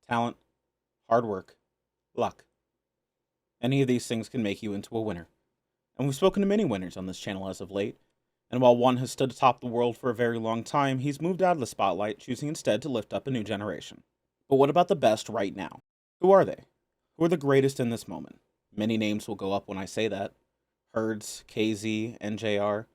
talent, hard work, luck. Any of these things can make you into a winner. And we've spoken to many winners on this channel as of late, and while one has stood atop the world for a very long time, he's moved out of the spotlight, choosing instead to lift up a new generation. But what about the best right now? Who are they? Who are the greatest in this moment? Many names will go up when I say that. Herds, KZ, NJR,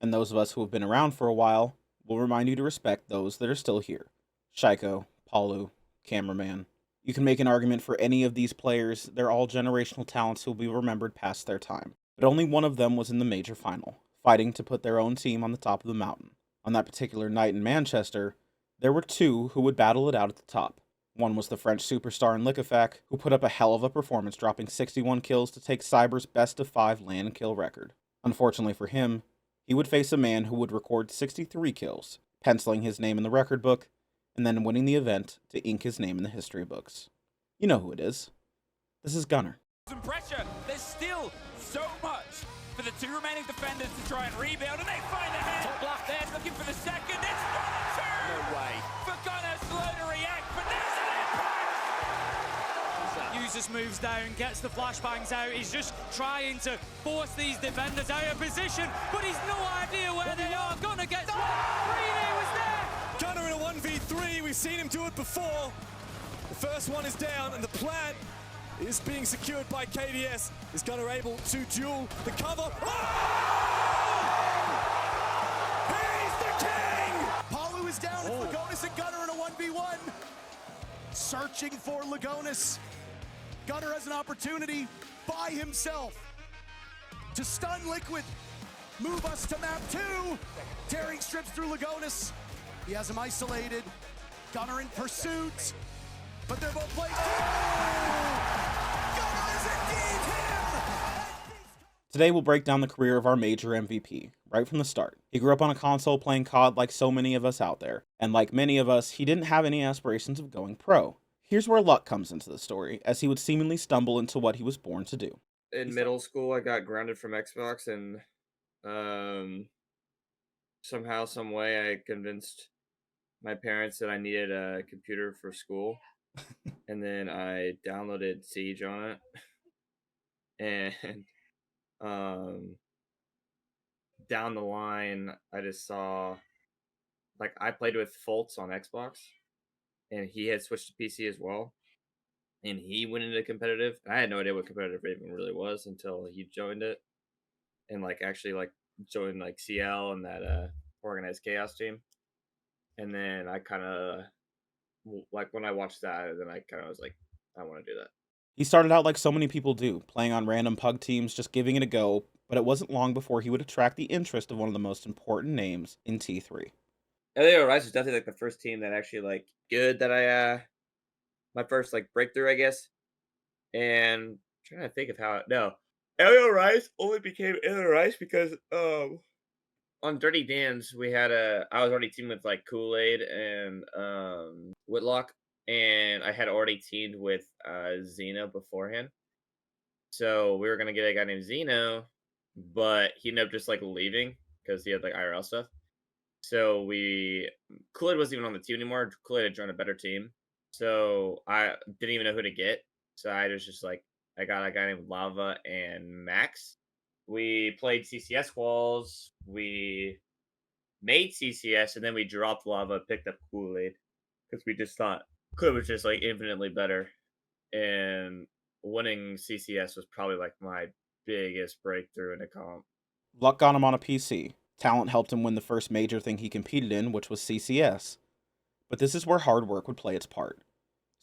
and those of us who have been around for a while will remind you to respect those that are still here. Shiko, Palu, Cameraman. You can make an argument for any of these players. They're all generational talents who will be remembered past their time. But only one of them was in the major final, fighting to put their own team on the top of the mountain. On that particular night in Manchester, there were two who would battle it out at the top. One was the French superstar in Liquefac, who put up a hell of a performance, dropping 61 kills to take Cyber's best of 5 land kill record. Unfortunately for him, he would face a man who would record 63 kills, penciling his name in the record book, and then winning the event to ink his name in the history books. You know who it is. This is Gunnar. Some pressure. There's still so much for the two remaining defenders to try and rebound, and they find a head. Top left there, looking for the second. It's not a two. No way. For Gunnar, slow to react, but there's an impact. Uses moves down, gets the flashbangs out. He's just trying to force these defenders out of position, but he's no idea where they are. Gunnar gets one. Rene was there. Gunnar in a 1v3. We've seen him do it before. The first one is down, and the plant is being secured by KDS. Is Gunnar able to duel the cover? Oh! He's the king! Palu is down. It's Lagonis and Gunnar in a 1v1. Searching for Lagonis. Gunnar has an opportunity by himself to stun Liquid, move us to map 2. Tearing strips through Lagonis. He has him isolated. Gunnar in pursuit, but they're both playing. Gunnar is indeed him! Today we'll break down the career of our major MVP, right from the start. He grew up on a console playing COD like so many of us out there, and like many of us, he didn't have any aspirations of going pro. Here's where luck comes into the story, as he would seemingly stumble into what he was born to do. In middle school, I got grounded from Xbox, and somehow, some way, I convinced my parents that I needed a computer for school, and then I downloaded Siege on it, and down the line, I just saw, like, I played with Foltz on Xbox, and he had switched to PC as well, and he went into competitive. I had no idea what competitive even really was until he joined it, and like actually like joined like CL and that organized chaos team. And then I kind of like when I watched that, then I kind of was like, I want to do that. He started out like so many people do, playing on random pug teams, just giving it a go, but it wasn't long before he would attract the interest of one of the most important names in T3. LAO Rise was definitely like the first team that actually like good that I my first like breakthrough, I guess. And I'm trying to think of how LAO Rise only became LAO Rise because on Dirty Dan's we had I was already teamed with like Kool-Aid and Whitlock, and I had already teamed with Zeno beforehand. So we were gonna get a guy named Zeno, but he ended up just like leaving because he had like IRL stuff. So Kool-Aid wasn't even on the team anymore. Kool-Aid had joined a better team. So I didn't even know who to get. So I was just like, I got a guy named Lava and Max. We played CCS squalls. We made CCS, and then we dropped Lava, picked up Kool-Aid. Because we just thought Kool-Aid was just like infinitely better. And winning CCS was probably like my biggest breakthrough in a comp. Luck got him on a PC. Talent helped him win the first major thing he competed in, which was CCS. But this is where hard work would play its part.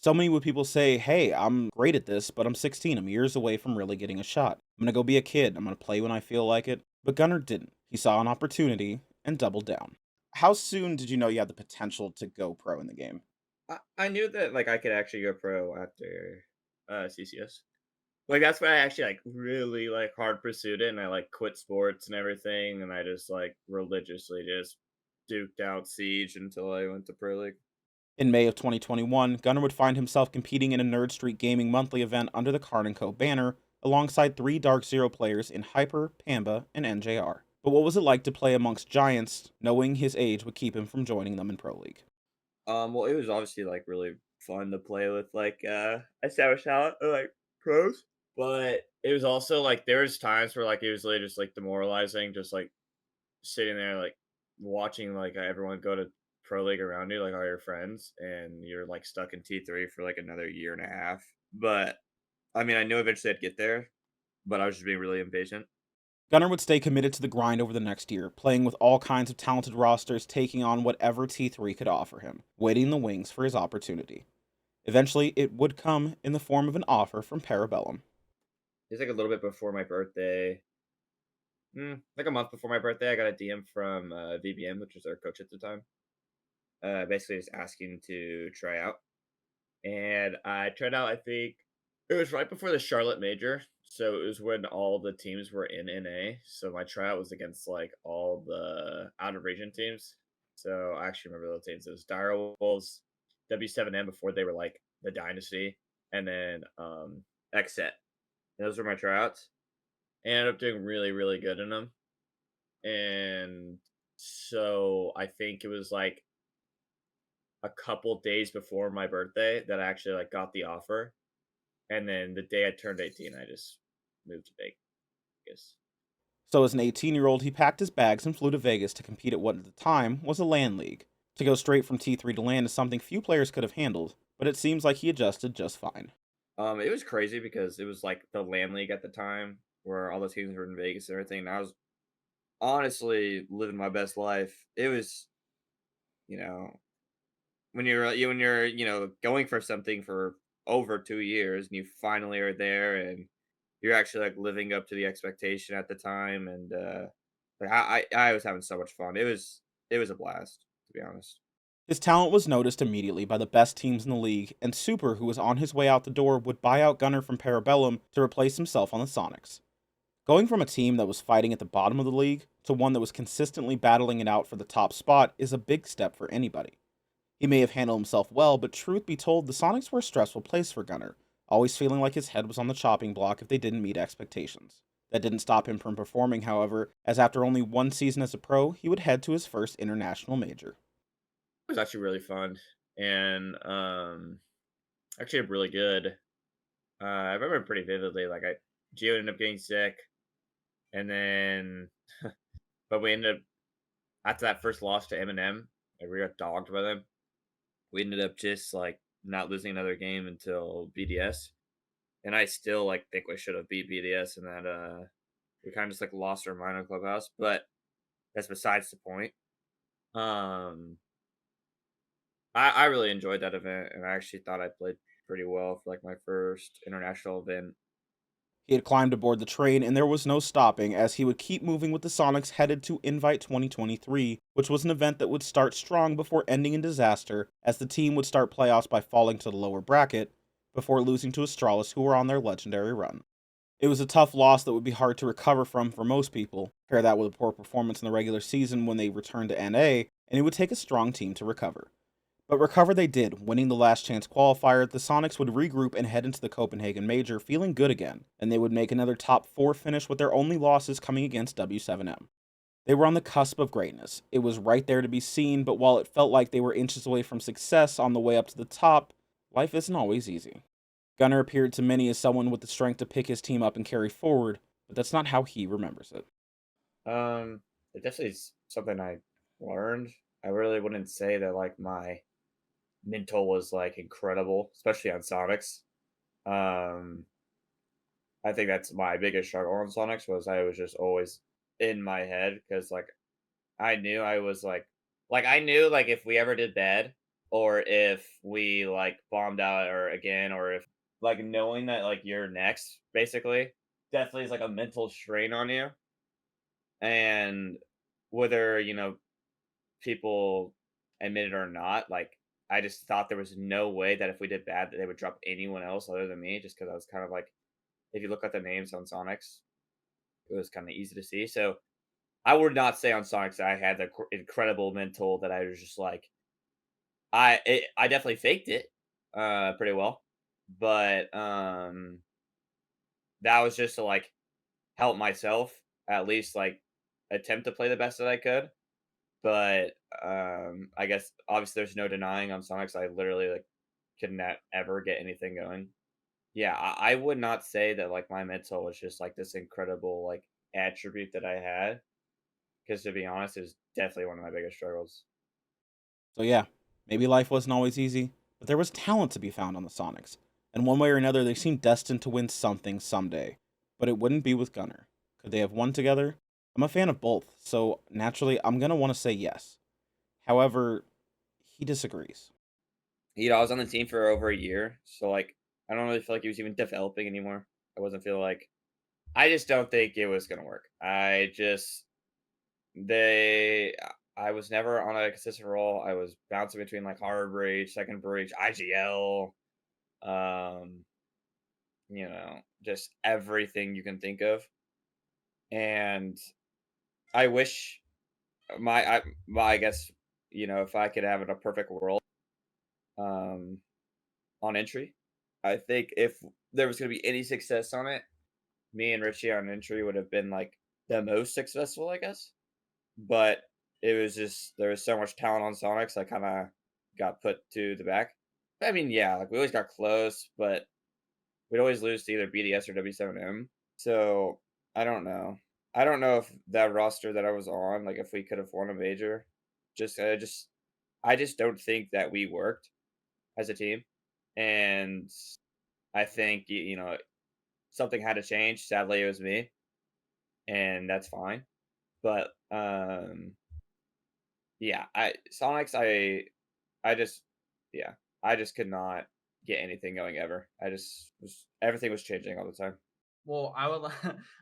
So many would people say, hey, I'm great at this, but I'm 16. I'm years away from really getting a shot. I'm going to go be a kid. I'm going to play when I feel like it. But Gunnar didn't. He saw an opportunity and doubled down. How soon did you know you had the potential to go pro in the game? I knew that like I could actually go pro after CCS. Like that's when I actually like really like hard pursued it, and I like quit sports and everything, and I just like religiously just duked out Siege until I went to Pro League. In May of 2021, Gunnar would find himself competing in a Nerd Street Gaming monthly event under the Karn & Co banner, alongside 3 Dark Zero players in Hyper, Pamba, and NJR. But what was it like to play amongst giants, knowing his age would keep him from joining them in Pro League? Well, it was obviously like really fun to play with like established talent or like pros. But it was also like there was times where like it was really just like demoralizing, just like sitting there like watching like everyone go to pro league around you, like all your friends, and you're like stuck in T3 for like another year and a half. But I mean, I knew eventually I'd get there, but I was just being really impatient. Gunnar would stay committed to the grind over the next year, playing with all kinds of talented rosters, taking on whatever T3 could offer him, waiting in the wings for his opportunity. Eventually, it would come in the form of an offer from Parabellum. It's like a little bit before my birthday. Like a month before my birthday, I got a DM from VBM, which was our coach at the time. Basically just asking to try out. And I tried out, I think it was right before the Charlotte Major. So it was when all the teams were in NA. So my tryout was against like all the out of region teams. So I actually remember those teams. It was Dire Wolves, W7M before they were like the Dynasty, and then Xset. Those were my tryouts. I ended up doing really, really good in them. And so I think it was like a couple days before my birthday that I actually like got the offer. And then the day I turned 18, I just moved to Vegas. So as an 18-year-old, he packed his bags and flew to Vegas to compete at what at the time was a LAN league. To go straight from T3 to LAN is something few players could have handled, but it seems like he adjusted just fine. It was crazy because it was like the LAN league at the time where all the teams were in Vegas and everything. And I was honestly living my best life. It was, you know, when you're going for something for over 2 years and you finally are there and you're actually like living up to the expectation at the time. And like I was having so much fun. It was a blast, to be honest. His talent was noticed immediately by the best teams in the league, and Super, who was on his way out the door, would buy out Gunnar from Parabellum to replace himself on the Sonics. Going from a team that was fighting at the bottom of the league to one that was consistently battling it out for the top spot is a big step for anybody. He may have handled himself well, but truth be told, the Sonics were a stressful place for Gunnar, always feeling like his head was on the chopping block if they didn't meet expectations. That didn't stop him from performing, however, as after only one season as a pro, he would head to his first international major. It was actually really fun and actually really good. I remember pretty vividly. Like Gio ended up getting sick, and then but we ended up after that first loss to Eminem, like we got dogged by them. We ended up just like not losing another game until BDS, and I still like think we should have beat BDS, and that we kind of just like lost our mind on Clubhouse. But that's besides the point. I really enjoyed that event, and I actually thought I played pretty well for like my first international event. He had climbed aboard the train, and there was no stopping, as he would keep moving with the Sonics headed to Invite 2023, which was an event that would start strong before ending in disaster, as the team would start playoffs by falling to the lower bracket, before losing to Astralis, who were on their legendary run. It was a tough loss that would be hard to recover from for most people. Pair that with a poor performance in the regular season when they returned to NA, and it would take a strong team to recover. But recover they did, winning the last chance qualifier. The Sonics would regroup and head into the Copenhagen Major feeling good again, and they would make another top 4 finish with their only losses coming against W7M. They were on the cusp of greatness. It was right there to be seen, but while it felt like they were inches away from success on the way up to the top, life isn't always easy. Gunnar appeared to many as someone with the strength to pick his team up and carry forward, but that's not how he remembers it. It definitely is something I learned. I really wouldn't say that like my mental was like incredible, especially on Sonics. I think that's my biggest struggle on Sonics was I was just always in my head because like I knew I was like I knew like if we ever did bad or if we like bombed out or again or if like knowing that like you're next basically definitely is like a mental strain on you. And whether people admit it or not, like I just thought there was no way that if we did bad that they would drop anyone else other than me, just because I was kind of like, if you look at the names on Sonics, it was kind of easy to see. So I would not say on Sonics that I had the incredible mental that I was just like, I definitely faked it pretty well, but that was just to like help myself at least like attempt to play the best that I could. But I guess obviously there's no denying on Sonics. I literally like could not ever get anything going. Yeah, I would not say that like my mental was just like this incredible like attribute that I had. Because to be honest, it was definitely one of my biggest struggles. So yeah, maybe life wasn't always easy, but there was talent to be found on the Sonics. And one way or another, they seemed destined to win something someday. But it wouldn't be with Gunnar. Could they have won together? I'm a fan of both, so naturally, I'm going to want to say yes. However, he disagrees. You know, I was on the team for over a year, so like I don't really feel like he was even developing anymore. I wasn't feeling like I just don't think it was gonna work. They I was never on a consistent role. I was bouncing between like hard breach, second breach, IGL, um, just everything you can think of. And I wish I guess, if I could have it a perfect world, um, on entry, I think if there was gonna be any success on it, me and Richie on entry would have been like the most successful, I guess. But it was just there was so much talent on Sonics, I kind of got put to the back. I mean, yeah, like we always got close, but we'd always lose to either BDS or W7M. So I don't know. I don't know if that roster that I was on, like if we could have won a major. Just I just don't think that we worked as a team, and I think something had to change. Sadly, it was me, and that's fine. But yeah, I just yeah, I just could not get anything going ever. I just was everything was changing all the time. Well, I would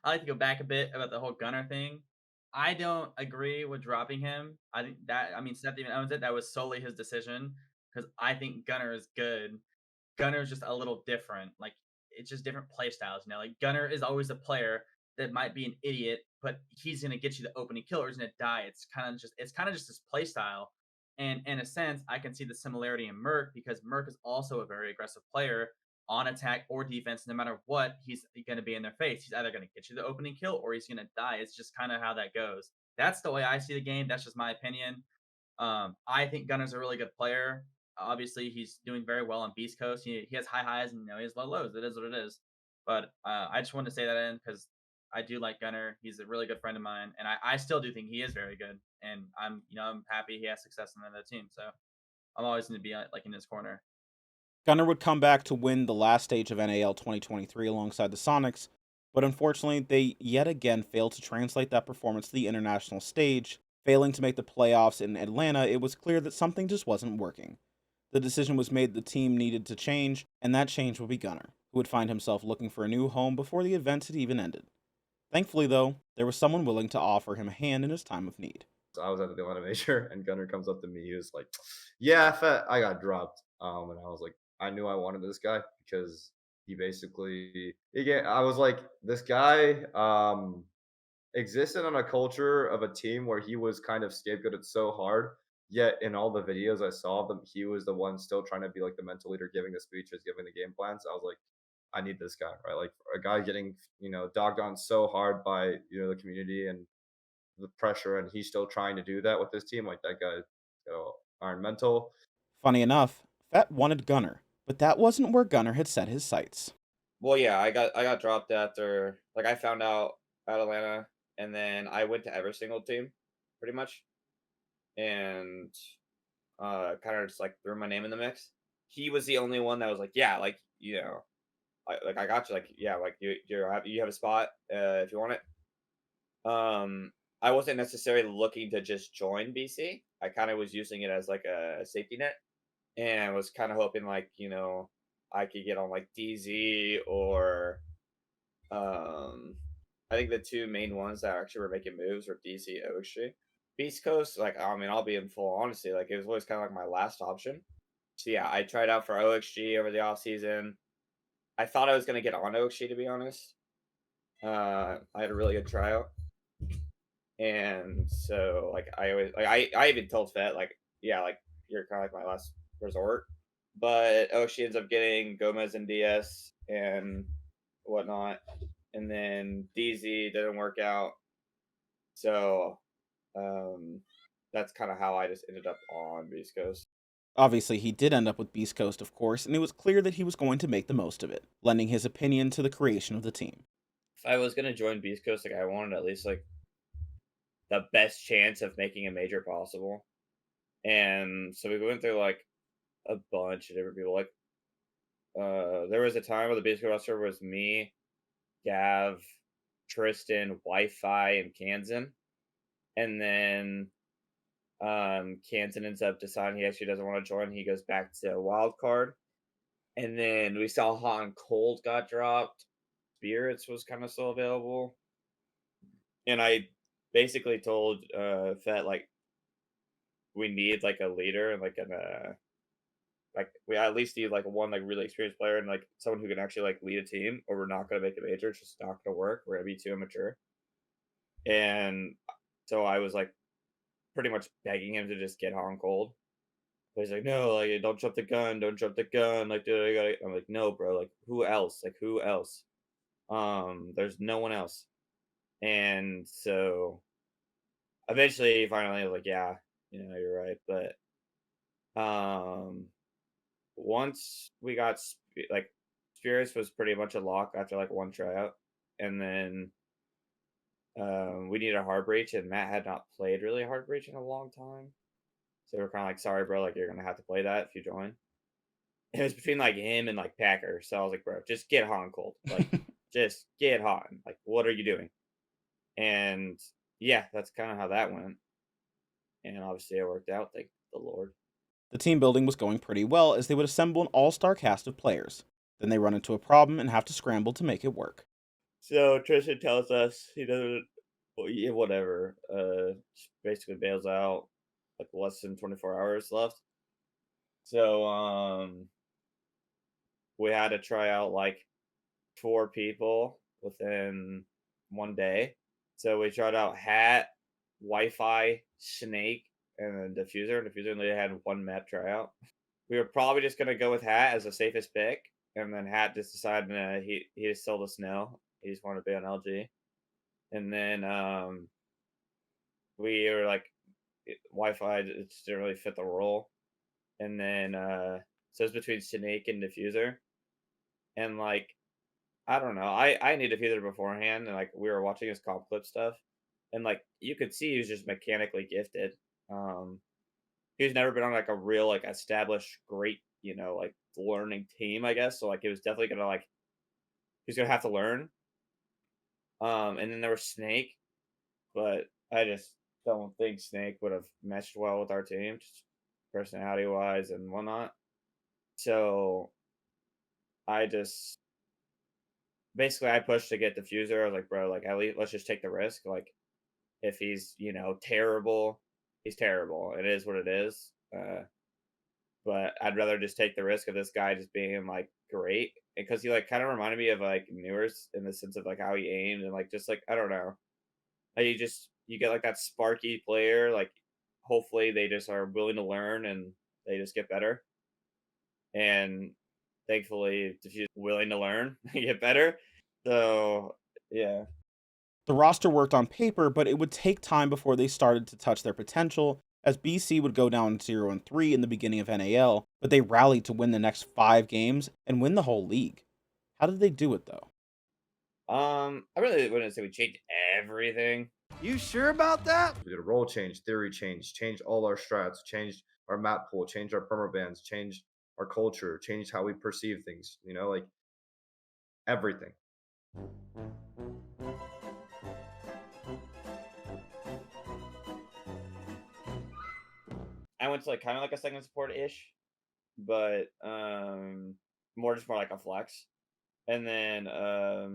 I like to go back a bit about the whole Gunner thing. I don't agree with dropping him. I think that I mean Seth even owns it. That was solely his decision because I think Gunner is good. Gunner's just a little different. Like it's just different play styles. Like Gunner is always a player that might be an idiot, but he's gonna get you the opening kill or he's gonna die. It's kind of just his play style. And in a sense, I can see the similarity in Merc because Merc is also a very aggressive player on attack or defense. No matter what, he's going to be in their face. He's either going to get you the opening kill or he's going to die. It's just kind of how that goes. That's the way I see the game. That's just my opinion. I think Gunner's a really good player. Obviously, he's doing very well on Beast Coast. He has high highs and he has low lows. It is what it is. But I just wanted to say that in because I do like Gunner. He's a really good friend of mine, and I still do think he is very good. And I'm happy he has success in another team. So I'm always going to be like in his corner. Gunnar would come back to win the last stage of NAL 2023 alongside the Sonics, but unfortunately, they yet again failed to translate that performance to the international stage. Failing to make the playoffs in Atlanta, it was clear that something just wasn't working. The decision was made the team needed to change, and that change would be Gunnar, who would find himself looking for a new home before the event had even ended. Thankfully, though, there was someone willing to offer him a hand in his time of need. So I was at the Atlanta Major, and Gunnar comes up to me. He was like, "Yeah, I got dropped." And I was like, I knew I wanted this guy because he basically, I was like, this guy existed on a culture of a team where he was kind of scapegoated so hard. Yet in all the videos I saw of them, he was the one still trying to be like the mental leader, giving the speeches, giving the game plans. I was like, I need this guy, right? Like a guy getting dogged on so hard by the community and the pressure, and he's still trying to do that with this team. Like that guy, iron mental. Funny enough, Fett wanted Gunnar, but that wasn't where Gunnar had set his sights. Well, yeah, I got dropped after like I found out at Atlanta, and then I went to every single team, pretty much, and kind of just like threw my name in the mix. He was the only one that was like, yeah, like I got you, like yeah, like you have a spot if you want it. I wasn't necessarily looking to just join BC. I kind of was using it as like a safety net, and was kind of hoping like I could get on like DZ or I think the two main ones that actually were making moves were DC OXG. Beast Coast, like I mean, I'll be in full honesty, like it was always kind of like my last option. So yeah, I tried out for OXG over the off season. I thought I was gonna get on OXG to be honest. I had a really good tryout, and so like I always like I even told Fett like yeah like you're kind of like my last resort, but she ends up getting Gomez and DS and whatnot, and then DZ didn't work out, so that's kind of how I just ended up on Beast Coast. Obviously, he did end up with Beastcoast, of course, and it was clear that he was going to make the most of it, lending his opinion to the creation of the team. If I was gonna join Beastcoast, like I wanted at least like the best chance of making a major possible. And so we went through like a bunch of different people. Like there was a time where the Beastcoast roster was me, Gav, Tristan, Wi-Fi, and Kansan. And then Kansan ends up deciding he actually doesn't want to join. He goes back to Wildcard. And then we saw Hot and Cold got dropped. Spirits was kind of still available. And I basically told Fett like we need like a leader and like like we at least need like one like really experienced player and like someone who can actually like lead a team, or we're not gonna make a major. It's just not gonna work. We're gonna be too immature. And so I was like pretty much begging him to just get Hot and Cold. But he's like, no, like don't jump the gun, don't jump the gun. Like, dude, I gotta. I'm like, no, bro. Like, who else? Like, who else? There's no one else. And so eventually, finally, I was like, yeah, you're right. But once we got like Spirits was pretty much a lock after like one tryout, and then we needed a hard breach, and Matt had not played really hard breach in a long time, so we're kind of like, sorry, bro, like you're gonna have to play that if you join. It was between like him and like Packer, so I was like, bro, just get Hot and Cold, like just get hot. Like, what are you doing? And yeah, that's kind of how that went. And obviously it worked out, thank the Lord. The team building was going pretty well as they would assemble an all-star cast of players. Then they run into a problem and have to scramble to make it work. So Tristan tells us he doesn't, well, yeah, whatever. Basically bails out like less than 24 hours left. So we had to try out like 4 people within one day. So we tried out Hat, Wi-Fi, Snake, and then Diffuser. Diffuser only had one map tryout. We were probably just gonna go with Hat as the safest pick, and then Hat just decided he just sold us no. He just wanted to be on LG. And then we were like Wi-Fi just didn't really fit the role. And then so it's between Snake and Diffuser. And like I don't know. I knew Diffuser beforehand, and like we were watching his comp clip stuff, and like you could see he was just mechanically gifted. He's never been on like a real like established great like learning team, I guess. So like it was definitely gonna like he's gonna have to learn. And then there was Snake, but I just don't think Snake would have meshed well with our team, just personality wise and whatnot. So I just basically I pushed to get Diffuser. I was like, bro, like at least let's just take the risk. Like if he's terrible, he's terrible. It is what it is. But I'd rather just take the risk of this guy just being like great, because he like kind of reminded me of like Newers in the sense of like how he aimed and like just like I don't know, like you get like that sparky player. Like hopefully they just are willing to learn and they just get better. And thankfully, if you're willing to learn, get better. So yeah. The roster worked on paper, but it would take time before they started to touch their potential, as BC would go down 0-3 in the beginning of NAL, but they rallied to win the next 5 games and win the whole league. How did they do it though? I really wouldn't say we changed everything. You sure about that? We did a role change, theory change, changed all our strats, changed our map pool, changed our permabans, changed our culture, changed how we perceive things, like everything. I went to like kind of like a second support ish, but more like a flex. And then I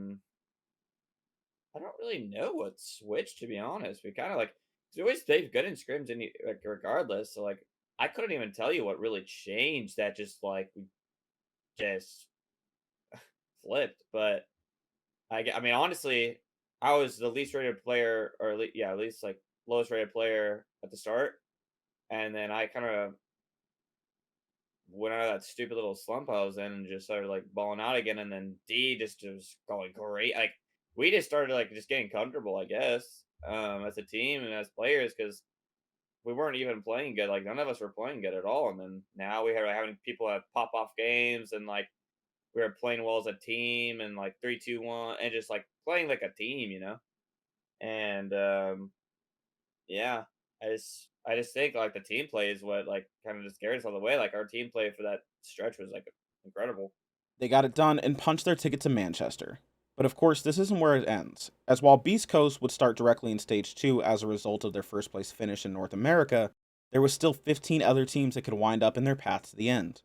don't really know what switched, to be honest. We kind of like we always stayed good in scrims like regardless. So like I couldn't even tell you what really changed that just like we just flipped. But I mean honestly, I was the least rated player, or at least like lowest rated player at the start. And then I kind of went out of that stupid little slump I was in and just started like balling out again. And then D just was going great. Like we just started like just getting comfortable, I guess, as a team and as players, because we weren't even playing good. Like none of us were playing good at all. And then now we are having people have pop off games, and like we were playing well as a team, and like 3-2-1, and just like playing like a team, you know. And yeah, I just think like the team play is what like kind of just carries us all the way. Like our team play for that stretch was like incredible. They got it done and punched their ticket to Manchester. But of course, this isn't where it ends, as while Beast Coast would start directly in Stage 2 as a result of their first place finish in North America, there was still 15 other teams that could wind up in their path to the end.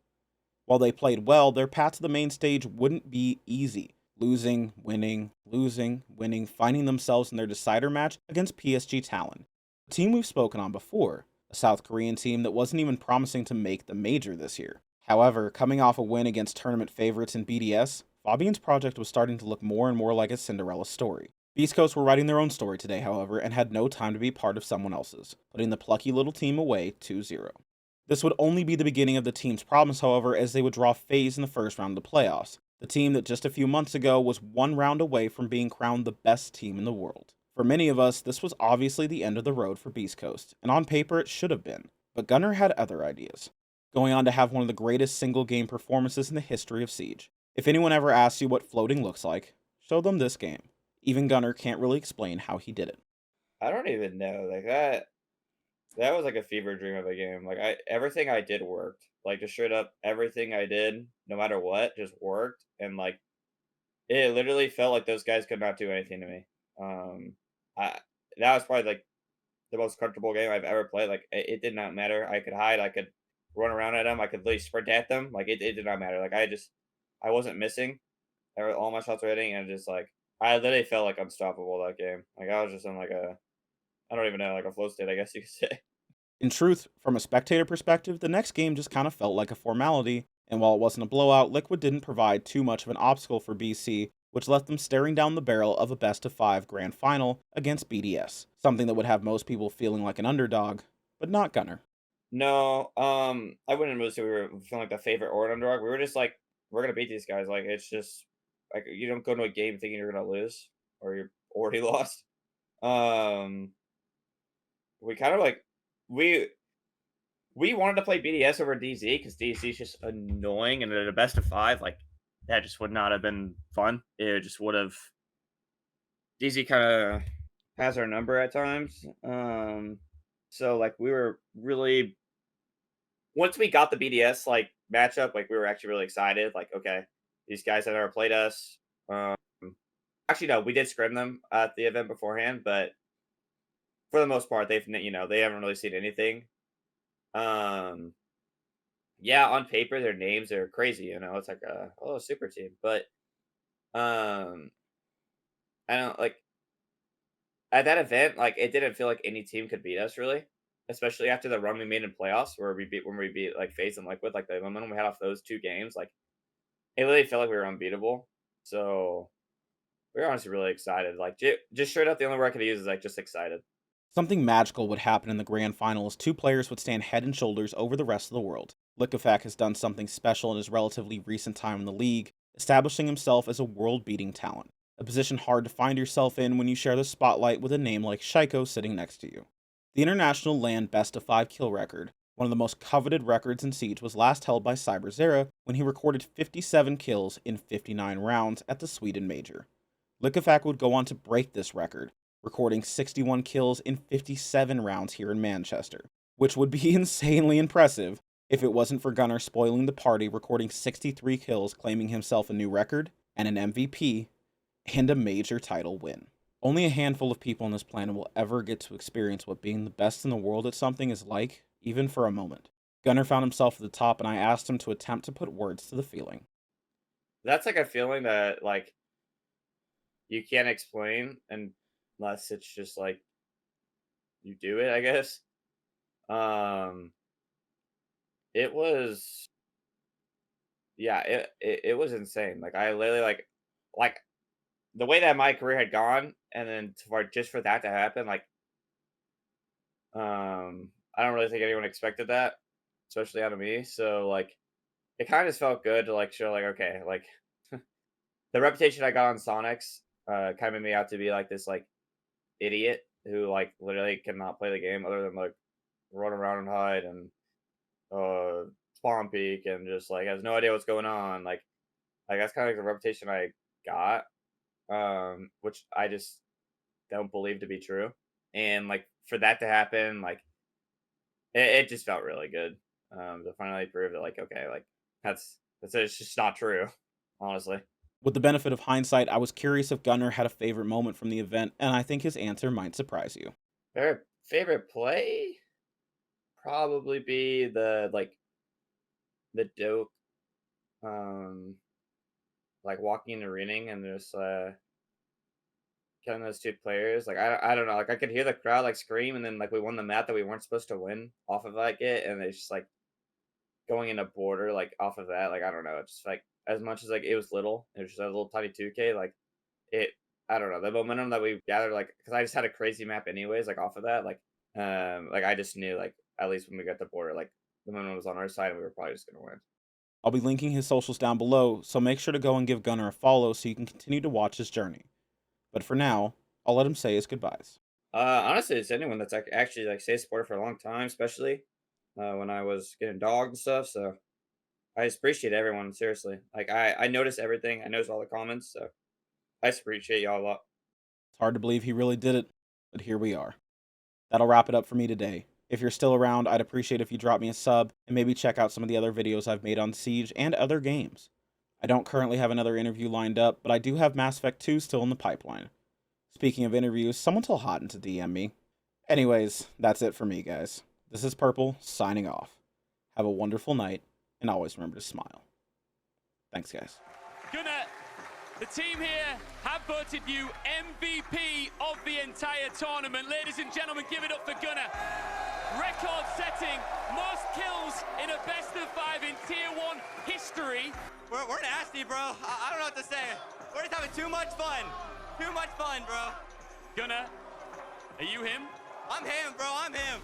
While they played well, their path to the main stage wouldn't be easy, losing, winning, finding themselves in their decider match against PSG Talon, a team we've spoken on before, a South Korean team that wasn't even promising to make the major this year. However, coming off a win against tournament favorites in BDS, Fabian's project was starting to look more and more like a Cinderella story. Beast Coast were writing their own story today, however, and had no time to be part of someone else's, putting the plucky little team away 2-0. This would only be the beginning of the team's problems, however, as they would draw FaZe in the first round of the playoffs, the team that just a few months ago was one round away from being crowned the best team in the world. For many of us, this was obviously the end of the road for Beast Coast, and on paper it should have been, but Gunnar had other ideas, going on to have one of the greatest single-game performances in the history of Siege. If anyone ever asks you what floating looks like, show them this game. Even Gunnar can't really explain how he did it. I don't even know. Like that was like a fever dream of a game. Like everything I did worked. Like just straight up everything I did, no matter what, just worked. And like it literally felt like those guys could not do anything to me. I that was probably like the most comfortable game I've ever played. Like it did not matter. I could hide, I could run around at them, I could literally sprint at them. Like it did not matter. Like I wasn't missing. All my shots were hitting, and just like I literally felt like unstoppable that game. Like I was just in like I don't even know, like a flow state, I guess you could say. In truth, from a spectator perspective, the next game just kind of felt like a formality, and while it wasn't a blowout, Liquid didn't provide too much of an obstacle for BC, which left them staring down the barrel of a best-of-5 grand final against BDS, something that would have most people feeling like an underdog, but not Gunnar. No, I wouldn't really say we were feeling like the favorite or an underdog. We were just like, we're gonna beat these guys. Like it's just like you don't go into a game thinking you're gonna lose or you're already lost. Um, we kind of like we we wanted to play BDS over DZ because DZ is just annoying, and at a best of 5, like that just would not have been fun. It just would have. DZ kind of has our number at times. So like we were really once we got the BDS like matchup, like we were actually really excited. Like okay, these guys have never played us. Um, actually no, we did scrim them at the event beforehand, but for the most part, they haven't really seen anything. Yeah, on paper their names are crazy, it's like a super team, but um I don't like at that event, like it didn't feel like any team could beat us really, especially after the run we made in playoffs where we beat like FaZe and Liquid, like the momentum we had off those two games, like it really felt like we were unbeatable. So we were honestly really excited. Like just straight up, the only word I could use is like just excited. Something magical would happen in the grand final as two players would stand head and shoulders over the rest of the world. Liquefact has done something special in his relatively recent time in the league, establishing himself as a world-beating talent, a position hard to find yourself in when you share the spotlight with a name like Shaiko sitting next to you. The international LAN best-of-5 kill record, one of the most coveted records in Siege, was last held by CyberZera when he recorded 57 kills in 59 rounds at the Sweden Major. Liquefact would go on to break this record, recording 61 kills in 57 rounds here in Manchester, which would be insanely impressive if it wasn't for Gunnar spoiling the party, recording 63 kills, claiming himself a new record, and an MVP, and a major title win. Only a handful of people on this planet will ever get to experience what being the best in the world at something is like, even for a moment. Gunnar found himself at the top, and I asked him to attempt to put words to the feeling. That's like a feeling that like you can't explain unless it's just like you do it, I guess. It was yeah, it was insane. Like I literally like the way that my career had gone, and then just for that to happen, like I don't really think anyone expected that, especially out of me. So like it kind of just felt good to like show like okay, like the reputation I got on Sonics kind of made me out to be like this like idiot who like literally cannot play the game other than like run around and hide and spawn peek and just like has no idea what's going on. Like that's kind of like the reputation I got, which I just don't believe to be true. And like for that to happen, like it just felt really good to finally prove that like okay, like that's it's just not true, honestly. With the benefit of hindsight, I was curious if Gunnar had a favorite moment from the event, and I think his answer might surprise you. Favorite play probably be the dope like walking and reading and just killing those 2 players. Like I don't know, like I could hear the crowd like scream, and then like we won the map that we weren't supposed to win off of like it, and it's just like going into border like off of that. Like I don't know, it's just like as much as like it was little, it was just a little tiny 2K. Like it, I don't know, the momentum that we gathered, like because I just had a crazy map anyways, like off of that, like I just knew like at least when we got the border, like the momentum was on our side, and we were probably just gonna win. I'll be linking his socials down below, so make sure to go and give Gunnar a follow so you can continue to watch his journey. But for now, I'll let him say his goodbyes. Honestly, it's anyone that's like actually like stayed supportive for a long time, especially when I was getting dogged and stuff. So I just appreciate everyone, seriously. Like I notice everything. I notice all the comments, so I just appreciate y'all a lot. It's hard to believe he really did it, but here we are. That'll wrap it up for me today. If you're still around, I'd appreciate if you drop me a sub and maybe check out some of the other videos I've made on Siege and other games. I don't currently have another interview lined up, but I do have Mass Effect 2 still in the pipeline. Speaking of interviews, someone tell Hotton to DM me. Anyways, that's it for me, guys. This is Purple, signing off. Have a wonderful night, and always remember to smile. Thanks, guys. Gunnar, the team here have voted you MVP of the entire tournament. Ladies and gentlemen, give it up for Gunnar. Record-setting most kills in a best-of-5 in Tier 1 history. We're nasty, bro. I don't know what to say. We're just having too much fun. Too much fun, bro. Gunnar, are you him? I'm him, bro. I'm him.